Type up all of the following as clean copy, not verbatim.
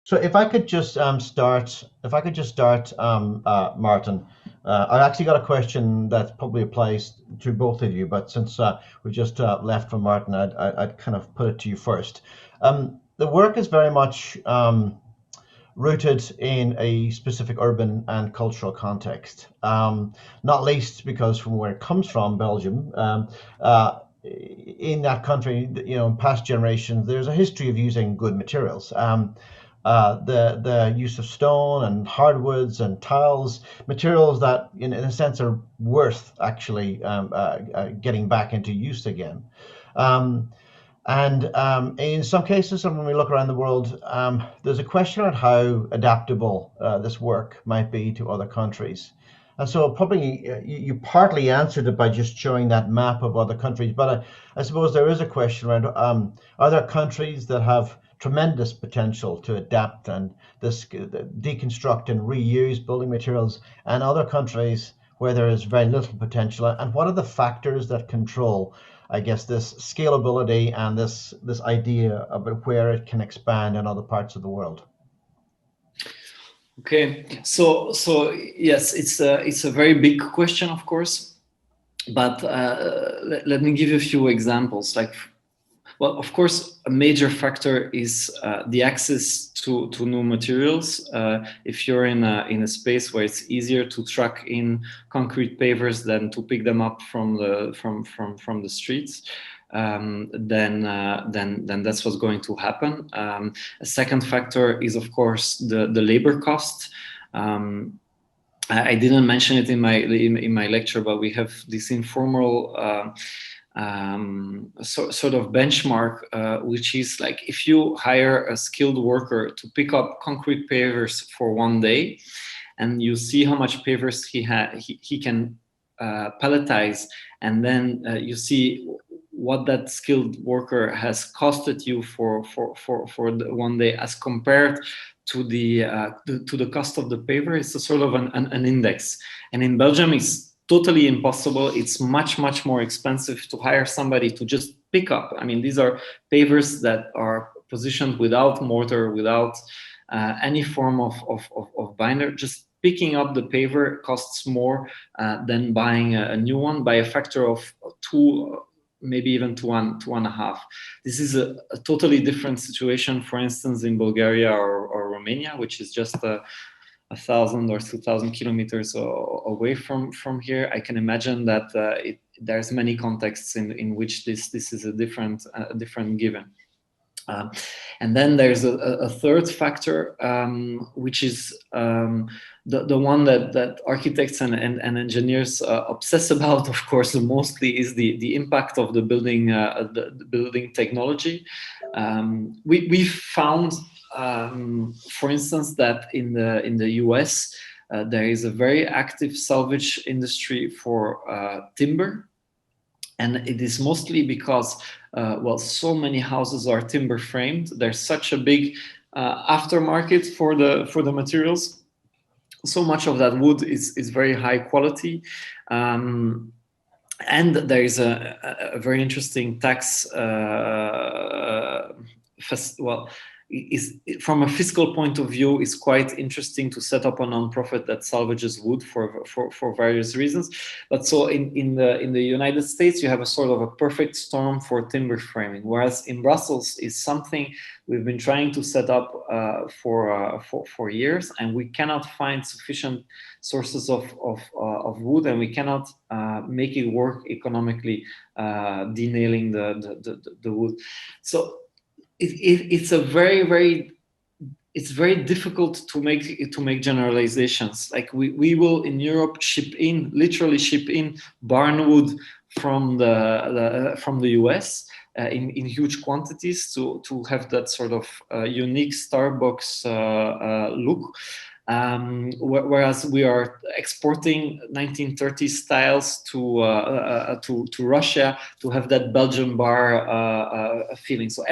So if I could just start, Martin, I actually got a question that probably applies to both of you, but since we just left from Martin, I'd kind of put it to you first. The work is very much rooted in a specific urban and cultural context, not least because from where it comes from, Belgium. In that country, in past generations, there's a history of using good materials. The use of stone and hardwoods and tiles, materials that, in a sense, are worth actually getting back into use again. Um, and in some cases, and when we look around the world, there's a question on how adaptable this work might be to other countries. And so probably you partly answered it by just showing that map of other countries. But I suppose there is a question around, are there countries that have tremendous potential to adapt and deconstruct and reuse building materials, and other countries where there is very little potential? And what are the factors that control, I guess, this scalability and this idea about where it can expand in other parts of the world? Okay, so yes, it's a very big question, of course, but let me give you a few examples. Like, well, of course, a major factor is the access to new materials. If you're in a space where it's easier to truck in concrete pavers than to pick them up from the streets, then that's what's going to happen. A second factor is, of course, the labor cost. I didn't mention it in my lecture, but we have this informal sort of benchmark, which is like, if you hire a skilled worker to pick up concrete pavers for one day, and you see how much pavers he can palletize, and then you see what that skilled worker has costed you for the one day as compared to the cost of the paver. It's a sort of an index, and in Belgium it's totally impossible. It's much more expensive to hire somebody to just pick up. I mean, these are pavers that are positioned without mortar, without any form of binder. Just picking up the paver costs more than buying a new one by a factor of 2, maybe even to 1.5. This is a totally different situation, for instance, in Bulgaria or Romania, which is just 1,000 or 2,000 kilometers away from here. I can imagine that there's many contexts in which this is a different given. And then there's a third factor, which is the one that architects and engineers obsess about, of course, mostly, is the impact of the building technology. We found, for instance, that in the US there is a very active salvage industry for timber. And it is mostly because, well, so many houses are timber framed. There's such a big aftermarket for the materials. So much of that wood is very high quality. And there is a very interesting tax, is, from a fiscal point of view, is quite interesting to set up a non-profit that salvages wood for various reasons. But so in the United States, you have a sort of a perfect storm for timber framing, whereas in Brussels is something we've been trying to set up for years, and we cannot find sufficient sources of wood, and we cannot make it work economically, denailing the wood. So it's very difficult to make generalizations. Like we will in Europe literally ship in barnwood from the US in huge quantities to have that sort of unique Starbucks look. Whereas we are exporting 1930s styles to Russia to have that Belgian bar feeling. So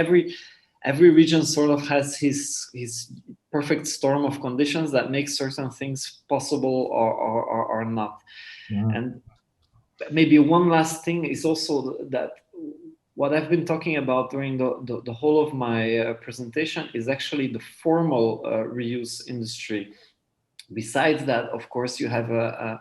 every region sort of has his perfect storm of conditions that makes certain things possible or not. Yeah. And maybe one last thing is also that what I've been talking about during the whole of my presentation is actually the formal reuse industry. Besides that, of course, you have a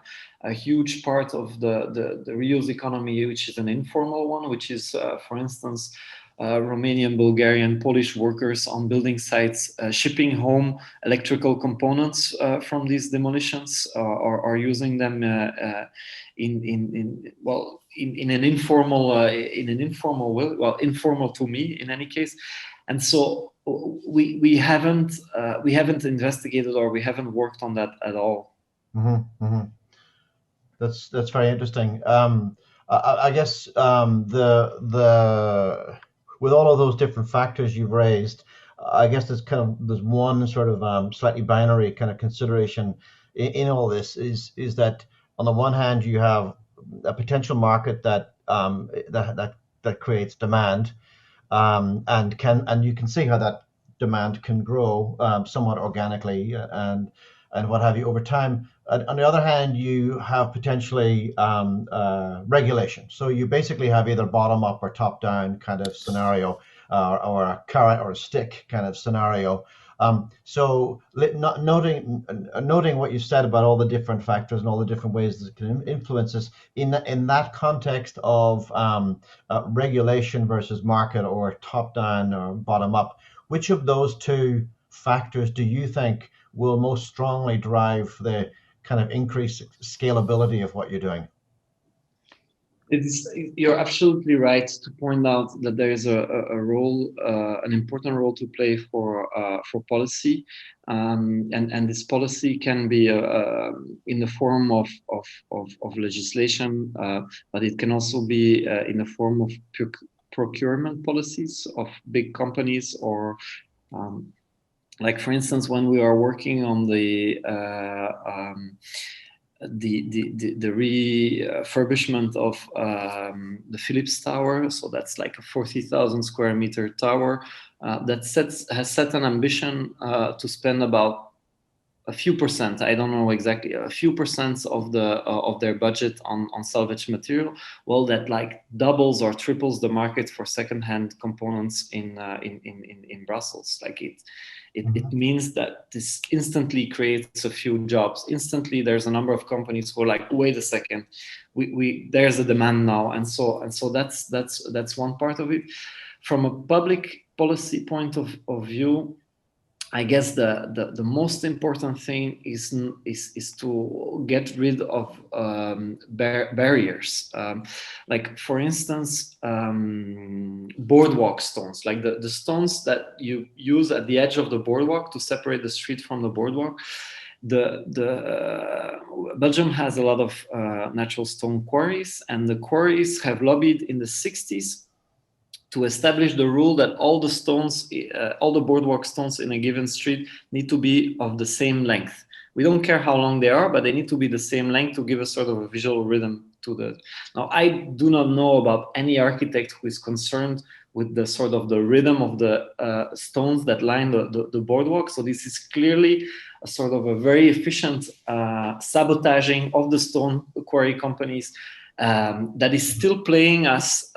huge part of the reuse economy, which is an informal one, which is, for instance, Romanian, Bulgarian, Polish workers on building sites shipping home electrical components from these demolitions, or using them in an informal way. Well, informal to me in any case, and so we haven't investigated, or we haven't worked on that at all. Mm-hmm, mm-hmm. That's very interesting. I guess the with all of those different factors you've raised, I guess there's one sort of slightly binary kind of consideration in all this is that on the one hand you have a potential market that creates demand, and you can see how that demand can grow somewhat organically and what have you over time. On the other hand, you have potentially regulation. So you basically have either bottom up or top down kind of scenario, or a carrot or a stick kind of scenario. So noting what you said about all the different factors and all the different ways that it can influence us in that context of regulation versus market, or top down or bottom up, which of those two factors do you think will most strongly drive the kind of increased scalability of what you're doing? You're absolutely right to point out that there is a role, an important role to play for policy, and this policy can be in the form of legislation, but it can also be in the form of procurement policies of big companies, or like, for instance, when we are working on the refurbishment of the Philips Tower. So that's like a 40,000 square meter tower that has set an ambition to spend about a few percent, I don't know exactly, a few percent of their budget on salvage material. Well, that like doubles or triples the market for secondhand components in Brussels. Like it means that this instantly creates a few jobs. Instantly, there's a number of companies who are like, wait a second, there's a demand now, and so that's one part of it. From a public policy point of view, I guess the most important thing is to get rid of barriers. Like, for instance, boardwalk stones, like the stones that you use at the edge of the boardwalk to separate the street from the boardwalk. Belgium has a lot of natural stone quarries, and the quarries have lobbied in the 60s to establish the rule that all the stones, all the boardwalk stones in a given street need to be of the same length. We don't care how long they are, but they need to be the same length to give a sort of a visual rhythm to the. Now, I do not know about any architect who is concerned with the sort of the rhythm of the stones that line the boardwalk. So this is clearly a sort of a very efficient sabotaging of the stone quarry companies. That is still playing us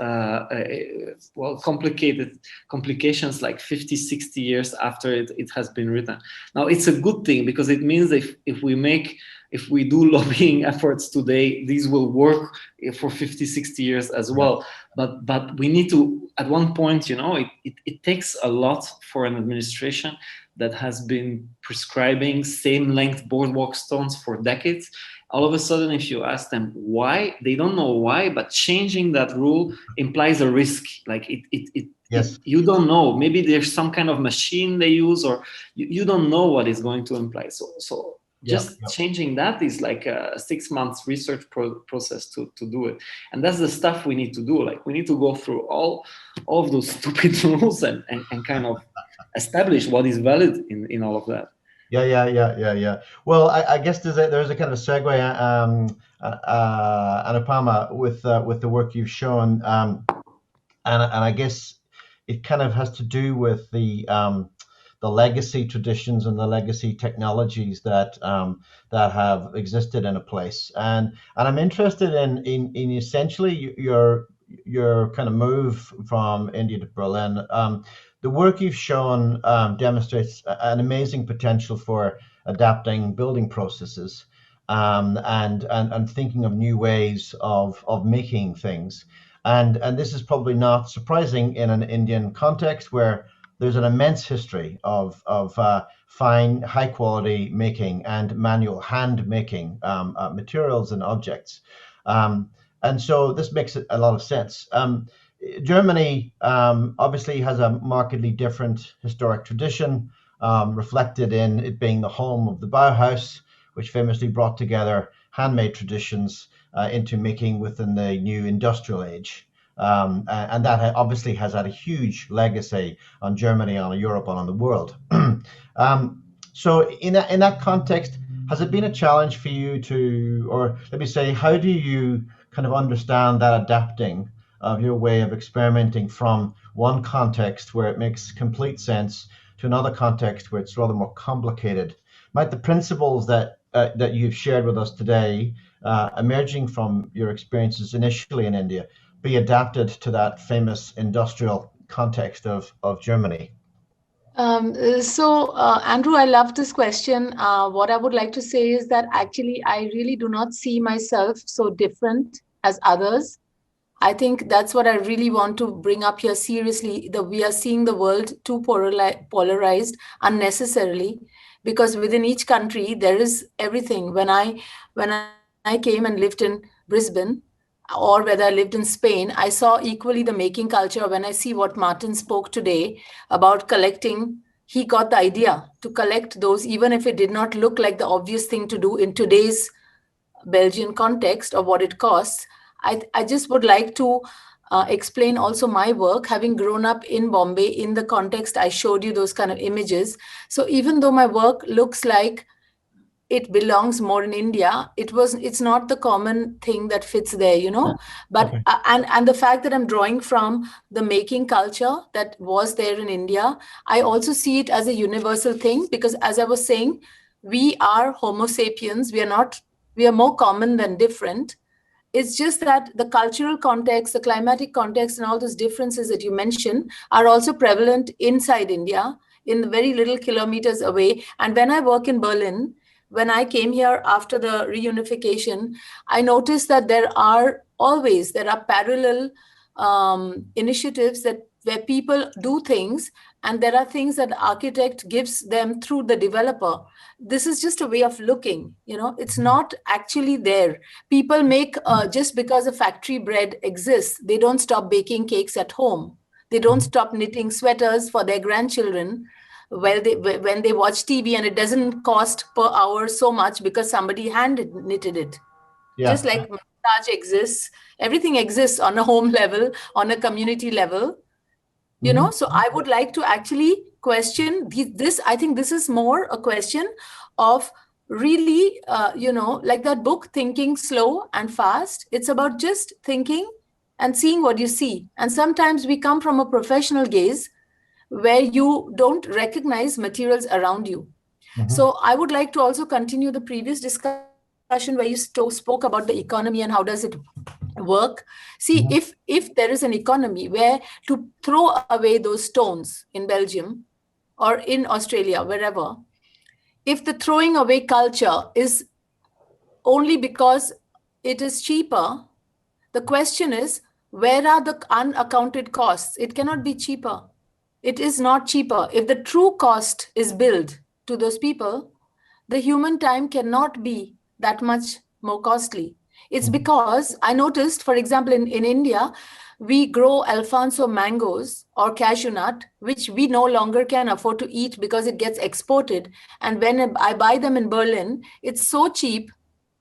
complications like 50, 60 years after it has been written. Now, it's a good thing, because it means if we do lobbying efforts today, these will work for 50, 60 years as well. But we need to, at one point, it takes a lot for an administration that has been prescribing same length boardwalk stones for decades. All of a sudden, if you ask them why, they don't know why, but changing that rule implies a risk. Like you don't know. Maybe there's some kind of machine they use, or you don't know what it's going to imply. So just changing that is like a 6 months research process to do it. And that's the stuff we need to do. Like, we need to go through all of those stupid rules and kind of establish what is valid in all of that. Yeah. Well, I guess there's a kind of a segue, Anupama, with the work you've shown, and I guess it kind of has to do with the legacy traditions and the legacy technologies that have existed in a place, and I'm interested in essentially your kind of move from India to Berlin, the work you've shown demonstrates an amazing potential for adapting building processes, and thinking of new ways of making things. And this is probably not surprising in an Indian context where there's an immense history of fine, high quality making and manual hand making materials and objects. And so this makes a lot of sense. Germany obviously has a markedly different historic tradition, reflected in it being the home of the Bauhaus, which famously brought together handmade traditions into making within the new industrial age. And that obviously has had a huge legacy on Germany, on Europe, and on the world. So in that context, has it been a challenge for you to, or let me say, how do you kind of understand that adapting of your way of experimenting from one context where it makes complete sense to another context where it's rather more complicated? Might the principles that you've shared with us today, emerging from your experiences initially in India, be adapted to that famous industrial context of Germany? Andrew, I love this question. What I would like to say is that actually I really do not see myself so different as others. I think that's what I really want to bring up here seriously, that we are seeing the world too polarized unnecessarily, because within each country there is everything. When I came and lived in Brisbane, or whether I lived in Spain, I saw equally the making culture. When I see what Maarten spoke today about collecting, he got the idea to collect those, even if it did not look like the obvious thing to do in today's Belgian context of what it costs. I just would like to explain also my work, having grown up in Bombay in the context I showed you those kind of images. So even though my work looks like it belongs more in India, it's not the common thing that fits there, you know. But Okay. And the fact that I'm drawing from the making culture that was there in India, I also see it as a universal thing, because as I was saying, we are Homo sapiens. We are more common than different. It's just that the cultural context, the climatic context, and all those differences that you mentioned are also prevalent inside India, in very little kilometers away. And when I work in Berlin, when I came here after the reunification, I noticed that there are parallel initiatives where people do things, and there are things that the architect gives them through the developer. This is just a way of looking, you know, it's not actually there. People make, just because a factory bread exists, they don't stop baking cakes at home. They don't stop knitting sweaters for their grandchildren when they watch TV, and it doesn't cost per hour so much because somebody hand knitted it. Yeah. Just like massage exists, everything exists on a home level, on a community level, you know. So I would like to actually question this. I think this is more a question of really, you know, like that book, Thinking Slow and Fast. It's about just thinking and seeing what you see. And sometimes we come from a professional gaze where you don't recognize materials around you. So I would like to also continue the previous discussion where you spoke about the economy and how does it work. See, if there is an economy where to throw away those stones in Belgium or in Australia, wherever, if the throwing away culture is only because it is cheaper, the question is, where are the unaccounted costs? It cannot be cheaper. It is not cheaper. If the true cost is billed to those people, the human time cannot be that much more costly. It's because I noticed, for example, in India, we grow Alfonso mangoes or cashew nut, which we no longer can afford to eat because it gets exported. And when I buy them in Berlin, it's so cheap,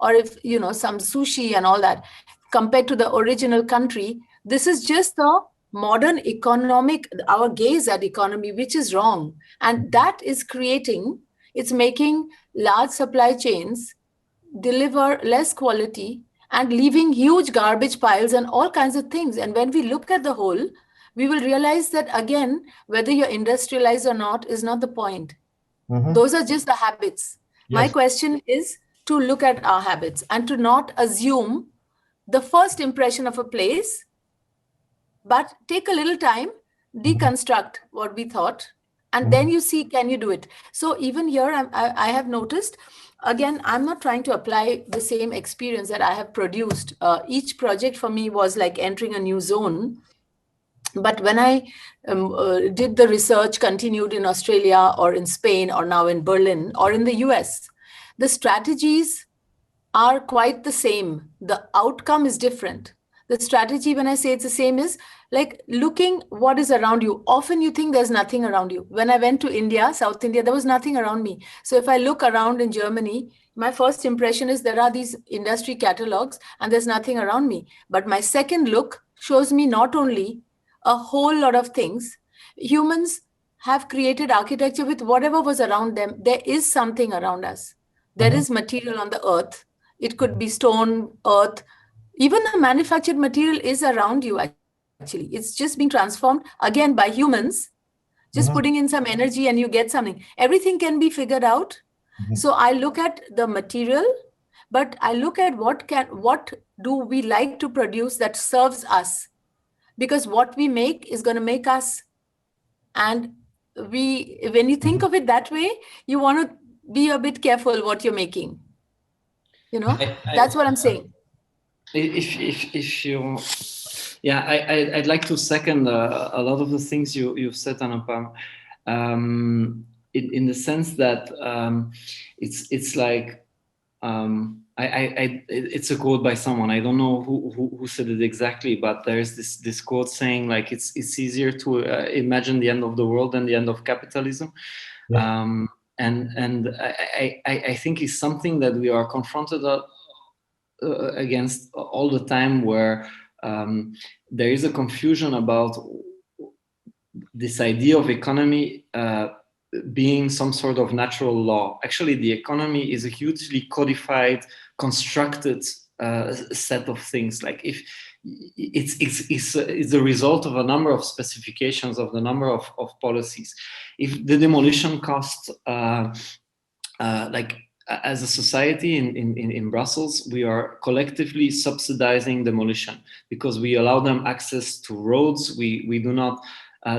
or if, you know, some sushi and all that, compared to the original country. This is just the modern economic, our gaze at economy, which is wrong. And that is it's making large supply chains deliver less quality and leaving huge garbage piles and all kinds of things. And when we look at the whole, we will realize that, again, whether you're industrialized or not is not the point. Those are just the habits. Yes. My question is to look at our habits and to not assume the first impression of a place But take a little time, deconstruct what we thought, and then you see, can you do it? So even here, I have noticed, again, I'm not trying to apply the same experience that I have produced. Each project for me was like entering a new zone. But when I did the research, continued in Australia or in Spain or now in Berlin or in the US, the strategies are quite the same. The outcome is different. The strategy, when I say it's the same, is like looking what is around you. Often you think there's nothing around you. When I went to India, South India, there was nothing around me. So if I look around in Germany, my first impression is there are these industry catalogs and there's nothing around me. But my second look shows me not only a whole lot of things. Humans have created architecture with whatever was around them. There is something around us. There is material on the earth. It could be stone, earth. Even the manufactured material is around you, actually. It's just being transformed, again, by humans, just putting in some energy and you get something. Everything can be figured out. So I look at the material, but I look at what do we like to produce that serves us? Because what we make is going to make us. And when you think of it that way, you want to be a bit careful what you're making. You know, that's what I'm saying. If you, yeah, I'd like to second a lot of the things you've said, Anupam, in the sense that it's like it's a quote by someone. I don't know who said it exactly, but there's this quote saying like it's easier to imagine the end of the world than the end of capitalism. Yeah. And I think it's something that we are confronted against all the time, where there is a confusion about this idea of economy being some sort of natural law. Actually, the economy is a hugely codified, constructed set of things. Like if it's the result of a number of specifications, of the number of policies. If the demolition cost, like as a society in Brussels, we are collectively subsidizing demolition because we allow them access to roads. We do not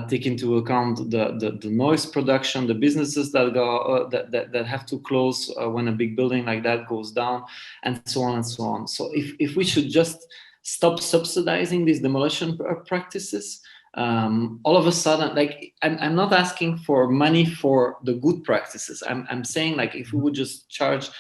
take into account the noise production, the businesses that go that have to close when a big building like that goes down, and so on and so on. So if we should just stop subsidizing these demolition practices, all of a sudden, like I'm not asking for money for the good practices. I'm saying like if we would just charge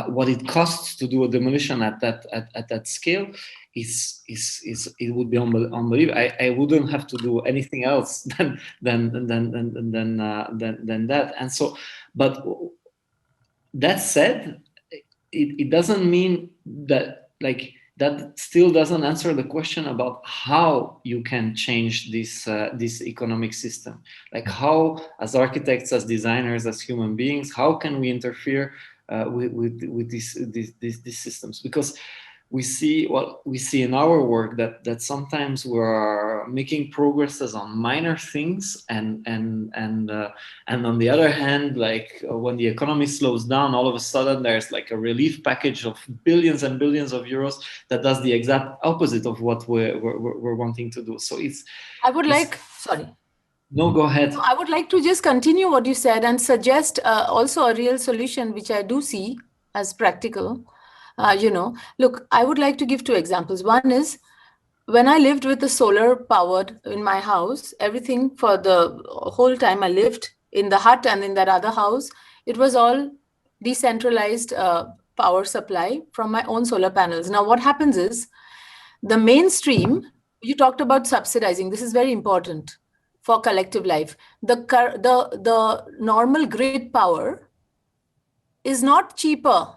what it costs to do a demolition at that scale, it would be unbelievable. I wouldn't have to do anything else than that. And so, but that said, it doesn't mean that like. That still doesn't answer the question about how you can change this economic system. Like how, as architects, as designers, as human beings, how can we interfere with these systems? Because we see in our work that sometimes we're making progresses on minor things, and on the other hand, like when the economy slows down, all of a sudden there's like a relief package of billions and billions of euros that does the exact opposite of what we're wanting to do. So No, go ahead. I would like to just continue what you said and suggest also a real solution, which I do see as practical. Look, I would like to give 2 examples. One is when I lived with the solar powered in my house, everything for the whole time I lived in the hut and in that other house, it was all decentralized power supply from my own solar panels. Now, what happens is the mainstream, you talked about subsidizing. This is very important for collective life. The normal grid power is not cheaper.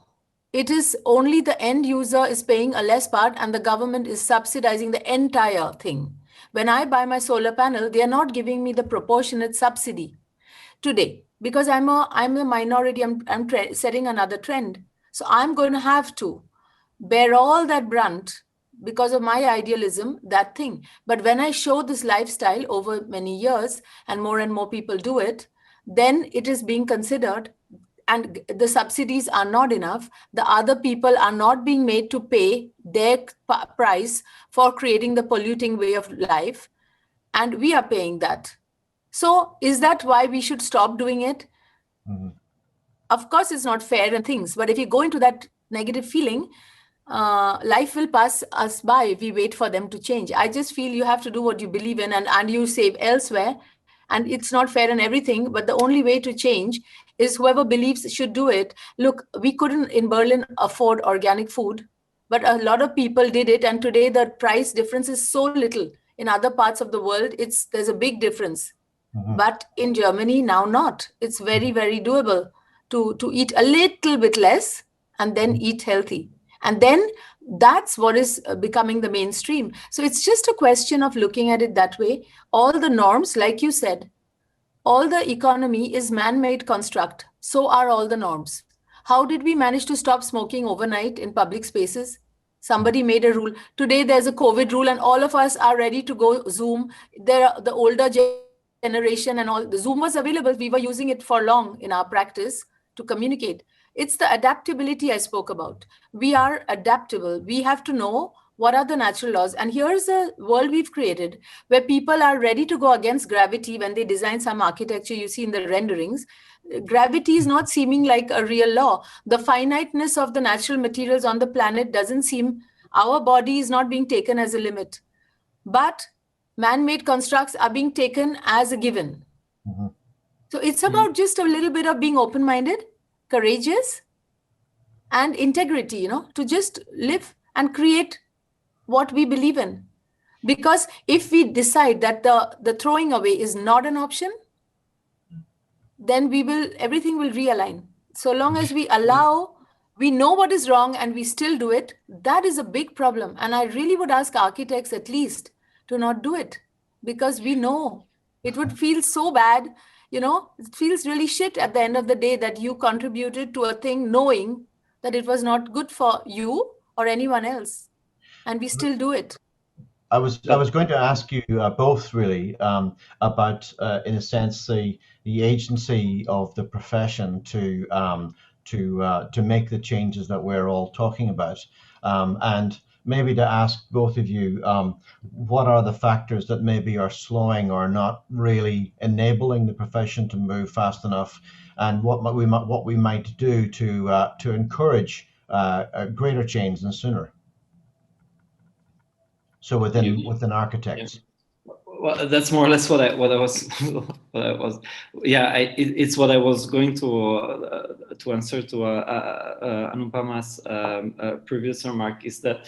It is only the end user is paying a less part and the government is subsidizing the entire thing. When I buy my solar panel, they are not giving me the proportionate subsidy today because I'm a minority. I'm setting another trend. So I'm going to have to bear all that brunt because of my idealism, that thing. But when I show this lifestyle over many years and more people do it, then it is being considered and the subsidies are not enough. The other people are not being made to pay their price for creating the polluting way of life. And we are paying that. So is that why we should stop doing it? Mm-hmm. Of course, it's not fair and things. But if you go into that negative feeling, life will pass us by if we wait for them to change. I just feel you have to do what you believe in, and you save elsewhere. And it's not fair and everything, but the only way to change is whoever believes should do it. Look, we couldn't in Berlin afford organic food, but a lot of people did it. And today the price difference is so little. In other parts of the world, there's a big difference. Mm-hmm. But in Germany, now not. It's very, very doable to eat a little bit less and then eat healthy. And then that's what is becoming the mainstream. So it's just a question of looking at it that way. All the norms, like you said, all the economy is man-made construct. So are all the norms. How did we manage to stop smoking overnight in public spaces? Somebody made a rule. Today there's a COVID rule and all of us are ready to go Zoom. The older generation and all, the Zoom was available. We were using it for long in our practice to communicate. It's the adaptability I spoke about. We are adaptable. We have to know what are the natural laws. And here's a world we've created where people are ready to go against gravity when they design some architecture you see in the renderings. Gravity is not seeming like a real law. The finiteness of the natural materials on the planet doesn't seem, our body is not being taken as a limit. But man-made constructs are being taken as a given. Mm-hmm. So it's about just a little bit of being open-minded, courageous, and integrity, to just live and create what we believe in. Because if we decide that the throwing away is not an option, then everything will realign. So long as we allow, we know what is wrong and we still do it, that is a big problem. And I really would ask architects at least to not do it, because we know it would feel so bad. It feels really shit at the end of the day that you contributed to a thing knowing that it was not good for you or anyone else. And we still do it. I was going to ask you both really about, in a sense, the agency of the profession to make the changes that we're all talking about, and maybe to ask both of you what are the factors that maybe are slowing or not really enabling the profession to move fast enough, and what we might do to encourage a greater change than sooner. So within architects. Well, that's more or less what I was. It's what I was going to answer to Anupama's previous remark, is that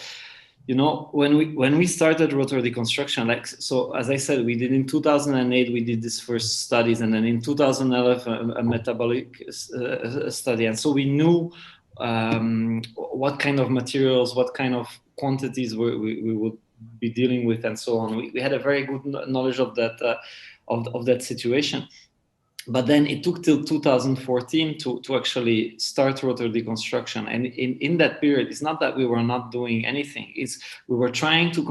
when we started rotor deconstruction, so as I said, we did in 2008 we did this first studies, and then in 2011 a metabolic study, and so we knew what kind of materials, what kind of quantities we would be dealing with, and so on. We had a very good knowledge of that of that situation. But then it took till 2014 to actually start rotor deconstruction. And in that period, it's not that we were not doing anything. It's we were trying to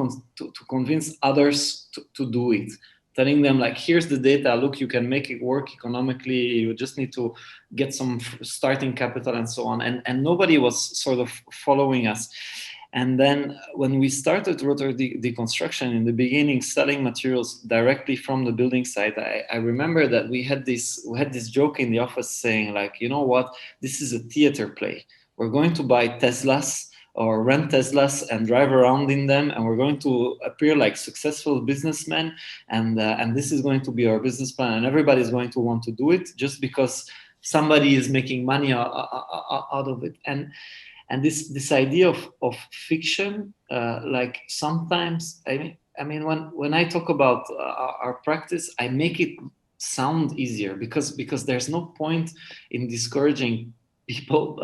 convince others to do it, telling them, like, here's the data, look, you can make it work economically, you just need to get some starting capital and so on. And nobody was sort of following us. And then when we started rotor deconstruction in the beginning, selling materials directly from the building site, I remember that we had this joke in the office saying, like, you know what, this is a theater play. We're going to buy Teslas or rent Teslas and drive around in them, and we're going to appear like successful businessmen, and this is going to be our business plan, and everybody's going to want to do it just because somebody is making money out of it. And this idea of fiction, like sometimes, I mean, when I talk about our practice, I make it sound easier because there's no point in discouraging people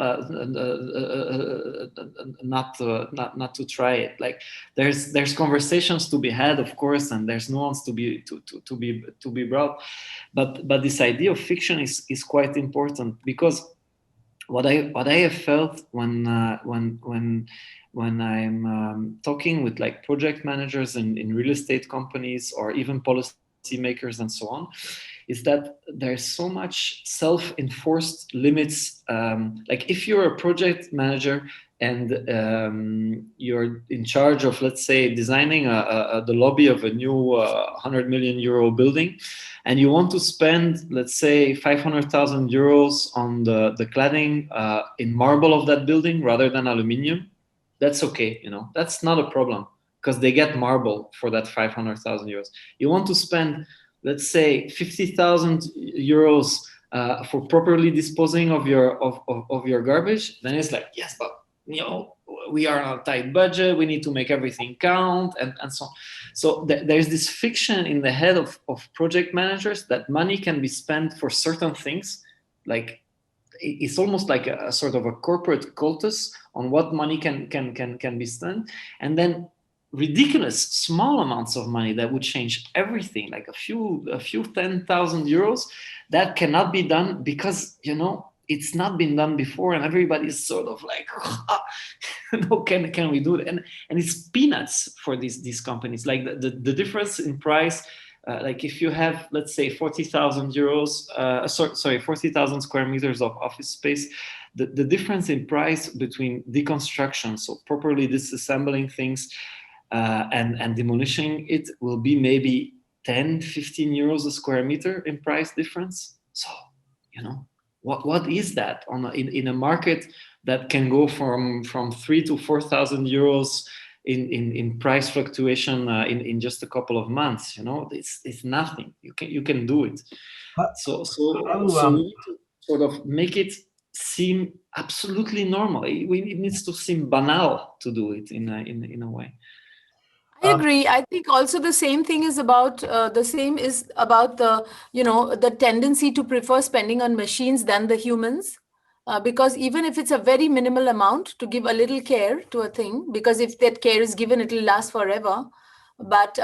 not to try it. Like there's conversations to be had, of course, and there's nuance to be brought, but this idea of fiction is quite important, because what I have felt when I'm talking with like project managers in real estate companies or even policy makers and so on, is that there's so much self-enforced limits. Like if you're a project manager and you're in charge of, let's say, designing the lobby of a new 100 million euro building, and you want to spend, let's say, 500,000 euros on the cladding in marble of that building rather than aluminium, that's okay, that's not a problem, because they get marble for that 500,000 euros. You want to spend, let's say, 50,000 euros for properly disposing of your garbage, then it's like, yes, but we are on a tight budget, we need to make everything count, and so on. So there's this fiction in the head of project managers that money can be spent for certain things. Like it's almost like a sort of a corporate cultus on what money can be spent, and then ridiculous small amounts of money that would change everything, like a few 10,000 euros, that cannot be done because it's not been done before, and everybody's sort of like, can we do it? And it's peanuts for these companies. Like the difference in price, like if you have, let's say, 40,000 euros, 40,000 square meters of office space, the difference in price between deconstruction, so properly disassembling things, and demolishing it, will be maybe 10, 15 euros a square meter in price difference. So, what is that in a market that can go from 3,000 to 4,000 euros in price fluctuation in just a couple of months? It's nothing. You can do it. So we need to sort of make it seem absolutely normal. It needs to seem banal to do it in a way. I agree. I think also the same is about the the tendency to prefer spending on machines than the humans, because even if it's a very minimal amount, to give a little care to a thing, because if that care is given, it will last forever. But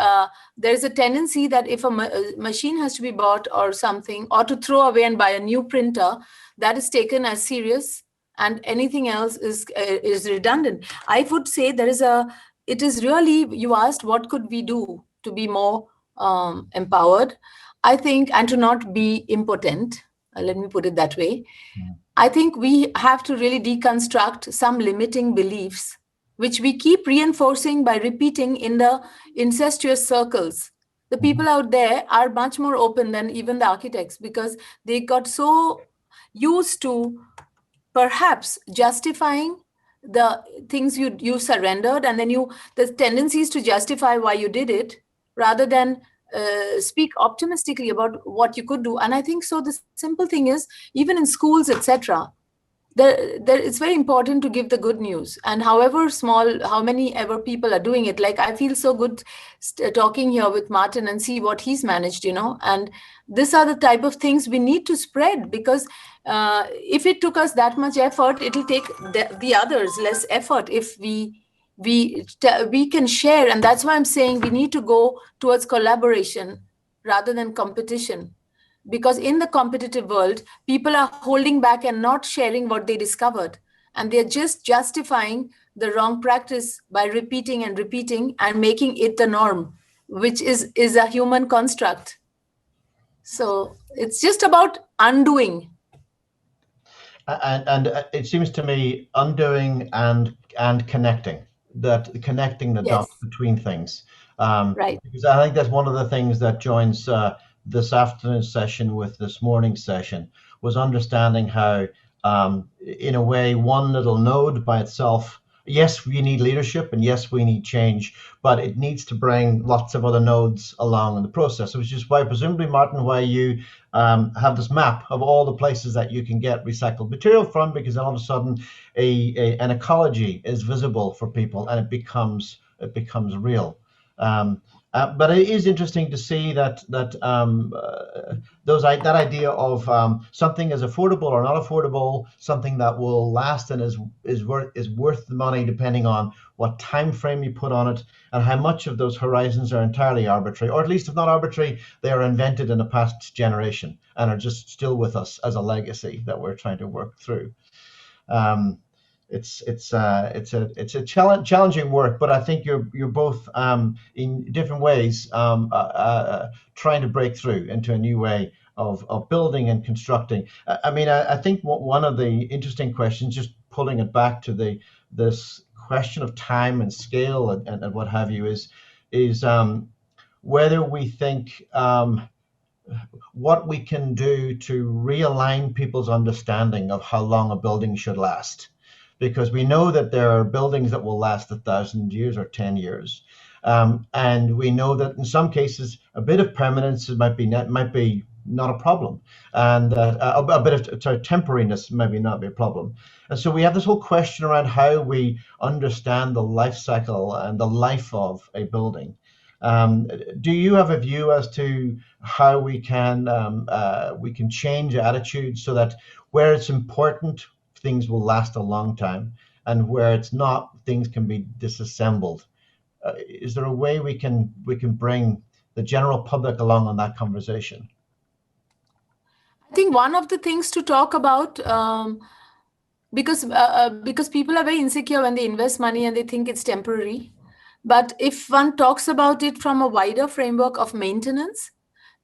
there's a tendency that if a machine has to be bought or something, or to throw away and buy a new printer, that is taken as serious, and anything else is redundant. I would say it is really, you asked what could we do to be more empowered, I think, and to not be impotent. Let me put it that way. I think we have to really deconstruct some limiting beliefs, which we keep reinforcing by repeating in the incestuous circles. The people out there are much more open than even the architects, because they got so used to perhaps justifying the things you surrendered, and then the tendencies to justify why you did it, rather than speak optimistically about what you could do. And I think so the simple thing is, even in schools, etc., it's very important to give the good news. And however small, how many ever people are doing it, like I feel so good talking here with Maarten and see what he's managed, and these are the type of things we need to spread, because if it took us that much effort, it'll take the others less effort if we can share. And that's why I'm saying we need to go towards collaboration rather than competition, because in the competitive world, people are holding back and not sharing what they discovered, and they're just justifying the wrong practice by repeating and making it the norm, which is a human construct. So it's just about undoing. And it seems to me undoing and connecting the dots between things. Right. Because I think that's one of the things that joins this afternoon's session with this morning's session, was understanding how, in a way, one little node by itself, yes, we need leadership, and yes, we need change, but it needs to bring lots of other nodes along in the process, which is why, presumably, Maarten, why you have this map of all the places that you can get recycled material from, because all of a sudden an ecology is visible for people, and it becomes real. But it is interesting to see that idea of something is affordable or not affordable, something that will last and is worth the money, depending on what time frame you put on it, and how much of those horizons are entirely arbitrary, or at least if not arbitrary, they are invented in a past generation and are just still with us as a legacy that we're trying to work through. It's a challenging work, but I think you're both in different ways trying to break through into a new way of building and constructing. I mean, I think one of the interesting questions, just pulling it back to this question of time and scale and what have you, is whether we think what we can do to realign people's understanding of how long a building should last. Because we know that there are buildings that will last 1,000 years or 10 years. And we know that in some cases, a bit of permanence might be not a problem. And a bit of temporariness maybe not be a problem. And so we have this whole question around how we understand the life cycle and the life of a building. Do you have a view as to how we can change attitudes so that where it's important, things will last a long time, and where it's not, things can be disassembled? Is there a way we can bring the general public along on that conversation? I think one of the things to talk about, because people are very insecure when they invest money and they think it's temporary. But if one talks about it from a wider framework of maintenance,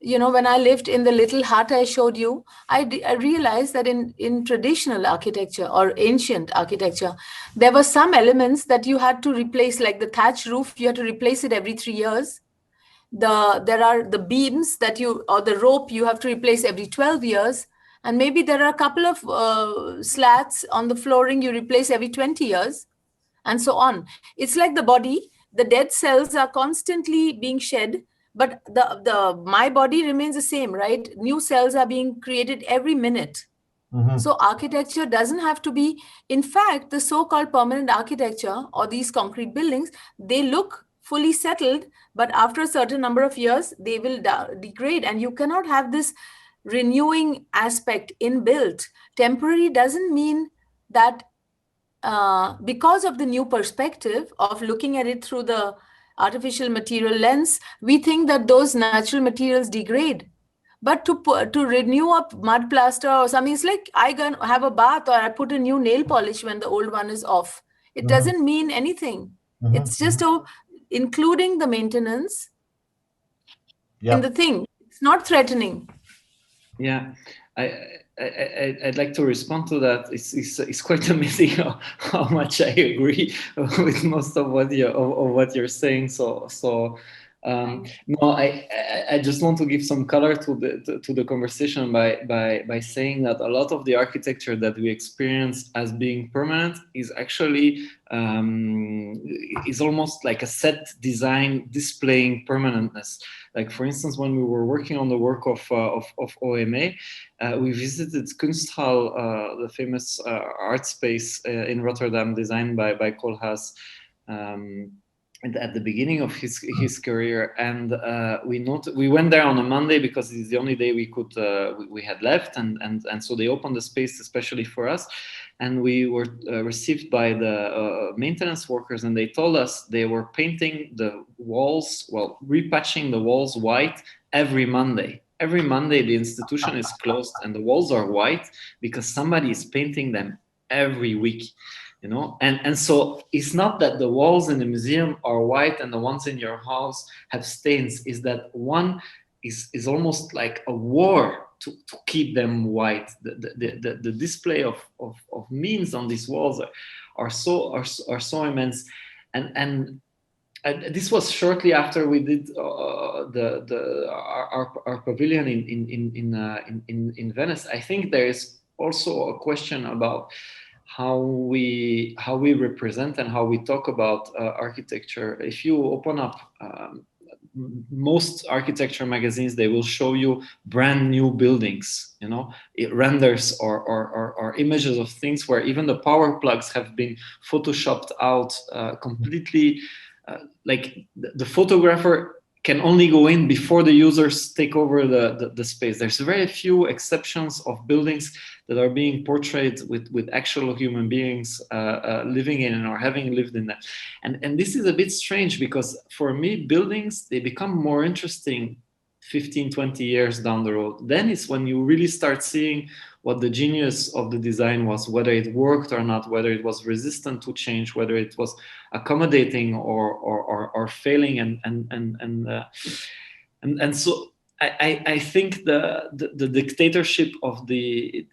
when I lived in the little hut I showed you, I realized that in traditional architecture or ancient architecture, there were some elements that you had to replace, like the thatch roof, you had to replace it every 3 years. There are the beams or the rope you have to replace every 12 years. And maybe there are a couple of slats on the flooring you replace every 20 years, and so on. It's like the body. The dead cells are constantly being shed, but my body remains the same, right? New cells are being created every minute. Mm-hmm. So architecture doesn't have to be, in fact, the so-called permanent architecture or these concrete buildings, they look fully settled, but after a certain number of years, they will degrade, and you cannot have this renewing aspect inbuilt. Temporary doesn't mean that because of the new perspective of looking at it through the artificial material lens, we think that those natural materials degrade. But to renew a mud plaster or something, it's like I go have a bath or I put a new nail polish when the old one is off. It doesn't mean anything. It's just including the maintenance in the thing. It's not threatening. Yeah. I'd like to respond to that. It's quite amazing how much I agree with most of what you're saying. No, I just want to give some color to the conversation by saying that a lot of the architecture that we experience as being permanent is actually is almost like a set design displaying permanentness. Like, for instance, when we were working on the work of OMA, we visited Kunsthal, the famous art space in Rotterdam, designed by Koolhaas. At the beginning of his career, and we went there on a Monday because it's the only day we could we had left, and so they opened the space especially for us, and we were received by the maintenance workers, and they told us they were painting the walls, repatching the walls white every Monday. Every Monday the institution is closed and the walls are white because somebody is painting them every week. And so it's not that the walls in the museum are white and the ones in your house have stains. Is that one is almost like a war to keep them white. The display of means on these walls are so immense, and this was shortly after we did our pavilion in Venice. I think there is also a question about how we represent and how we talk about architecture. If you open up most architecture magazines, they will show you brand new buildings. It renders or images of things where even the power plugs have been photoshopped out completely. Like the photographer can only go in before the users take over the space. There's very few exceptions of buildings that are being portrayed with actual human beings living in or having lived in that. And this is a bit strange because for me, buildings, they become more interesting 15, 20 years down the road. Then it's when you really start seeing what the genius of the design was, whether it worked or not, whether it was resistant to change, whether it was accommodating or failing. And so I think the dictatorship of the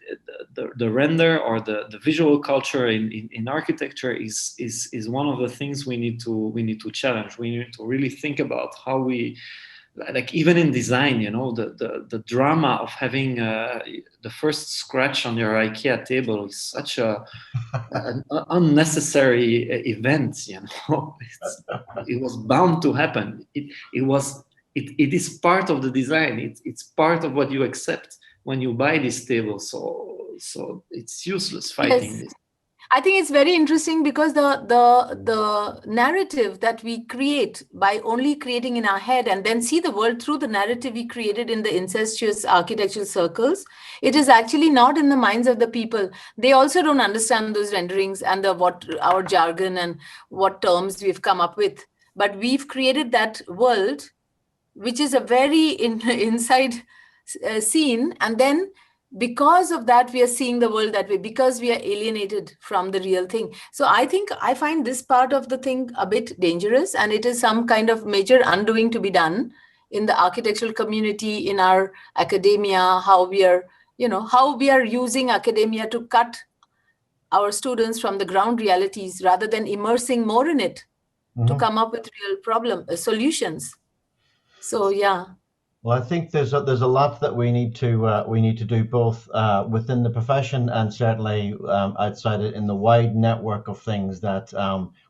render or the visual culture in architecture is one of the things we need to challenge. We need to really think about how we, like, even in design, the drama of having the first scratch on your IKEA table is such an unnecessary event. It was bound to happen. It is part of the design. It's part of what you accept when you buy this table. So it's useless fighting this. I think it's very interesting because the narrative that we create by only creating in our head and then see the world through the narrative we created in the incestuous architectural circles, it is actually not in the minds of the people. They also don't understand those renderings and what our jargon and what terms we've come up with. But we've created that world, which is a very inside scene, and then because of that we are seeing the world that way, because we are alienated from the real thing. So I find this part of the thing a bit dangerous, and it is some kind of major undoing to be done in the architectural community, in our academia, how we are using academia to cut our students from the ground realities rather than immersing more in it to come up with real solutions. So yeah. Well, I think there's a lot that we need to do both within the profession and certainly outside it in the wide network of things that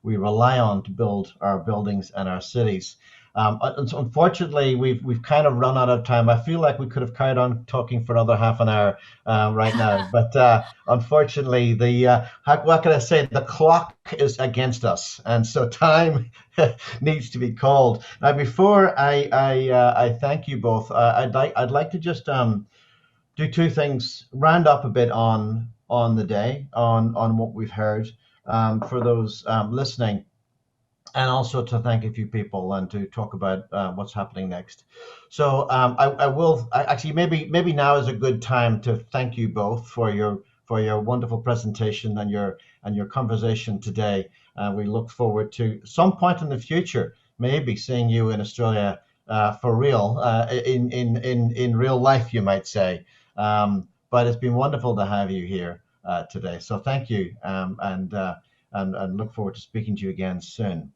we rely on to build our buildings and our cities. Unfortunately, we've kind of run out of time. I feel like we could have carried on talking for another half an hour right now, but unfortunately, what can I say? The clock is against us, and so time needs to be called. Now, before I thank you both, I'd like to just do two things: round up a bit on the day, on what we've heard, for those listening. And also to thank a few people and to talk about what's happening next. So I will actually maybe now is a good time to thank you both for your wonderful presentation and your conversation today. We look forward to some point in the future maybe seeing you in Australia for real, in real life, you might say. But it's been wonderful to have you here today. So thank you, and look forward to speaking to you again soon.